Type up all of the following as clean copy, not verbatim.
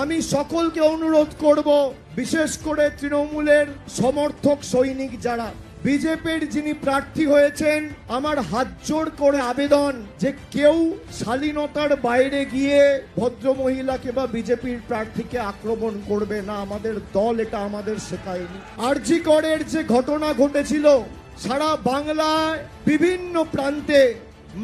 আমি সকলকে অনুরোধ করব, বিশেষ করে তৃণমূলের সমর্থক সৈনিক যারা, বিজেপির যিনি প্রার্থী হয়েছেন, আমার হাত জোড় করে আবেদন যে কেউ শালীনতার বাইরে গিয়ে ভদ্রমহিলাকে বা বিজেপির প্রার্থীকে আক্রমণ করবে না। আমাদের দল এটা আমাদের শেখায়নি। আরজি করের যে ঘটনা ঘটেছিল, সারা বাংলায় বিভিন্ন প্রান্তে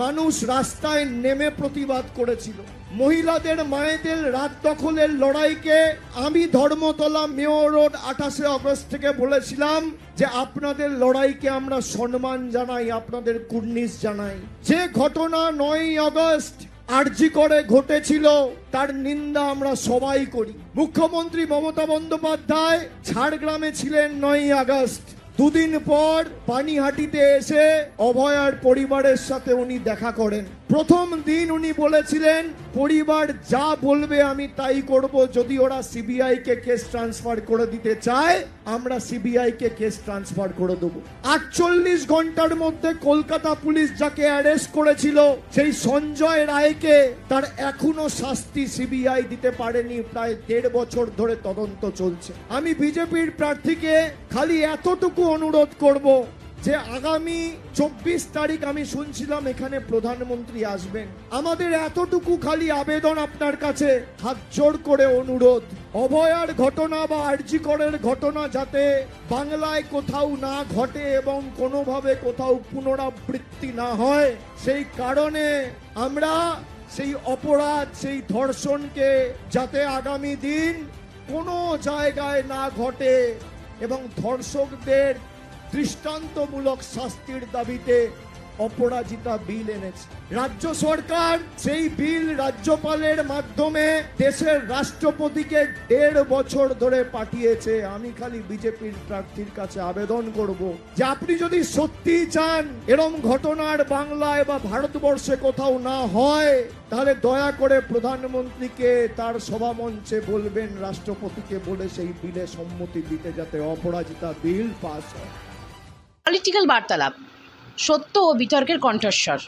মানুষ রাস্তায় নেমে প্রতিবাদ করেছিল। মহিলাদের মায়েদের রাত দখলের লড়াইকে আমি ধর্মতলা মেয়র রোড 28শে আগস্ট থেকে বলেছিলাম যে আপনাদের লড়াইকে আমরা সম্মান জানাই, আপনাদের কুর্নিশ জানাই। যে ঘটনা 9ই আগস্ট আরজি করে ঘটেছিল তার নিন্দা আমরা সবাই করি। মুখ্যমন্ত্রী মমতা বন্দ্যোপাধ্যায় ঝাড়গ্রামে ছিলেন 9ই আগস্ট। দুদিন পর পানিহাটিতে এসে অভয়ার পরিবারের সাথে উনি দেখা করেন। প্রথম দিন উনি বলেছিলেন পরিবার যা বলবে আমি তাই করব, যদি ওরা সিবিআই কে কেস ট্রান্সফার করে দিতে চায় আমরা সিবিআই কে কেস ট্রান্সফার করে দেব। 48 ঘন্টার মধ্যে কলকাতা পুলিশ যাকে অ্যারেস্ট করেছিল সেই সঞ্জয় রায়কে তার এখনো শাস্তি সিবিআই দিতে পারেনি। প্রায় 1.5 বছর ধরে তদন্ত চলছে। আমি বিজেপির প্রার্থীকে খালি এতটুকু অনুরোধ করব যে আগামী 24 তারিখ আমি শুনছিলাম এখানে প্রধানমন্ত্রী আসবেন। আমাদের এতটুকু খালি আবেদন আপনার কাছে, হাত জোড় করে অনুরোধ, অভয়ার ঘটনা বা আরজি করের ঘটনা যাতে বাংলায় কোথাও না ঘটে এবং কোনোভাবে কোথাও পুনরাবৃত্তি না হয়, সেই কারণে আমরা সেই অপরাধ, সেই ধর্ষণকে যাতে আগামী দিন কোনো জায়গায় না ঘটে এবং ধর্ষকদের দৃষ্টান্তমূলক শাস্তির দাবিতে অপরাজিতা বিল এনেছে। রাজ্য সরকার সেই বিল রাজ্যপালের মাধ্যমে দেশের রাষ্ট্রপতিকে 1.5 বছর ধরে পাঠিয়েছে। আমি খালি বিজেপির প্রার্থীর কাছে আবেদন করব যে আপনি যদি সত্যি চান এরম ঘটনার বাংলায় বা ভারতবর্ষে কোথাও না হয়, তাহলে দয়া করে প্রধানমন্ত্রীকে তার সভামঞ্চে বলবেন, রাষ্ট্রপতিকে বলে সেই বিলে সম্মতি দিতে যাতে অপরাজিতা বিল পাস হয়। পলিটিক্যাল বার্তালাপ, সত্য ও বিতর্কের কণ্ঠস্বর।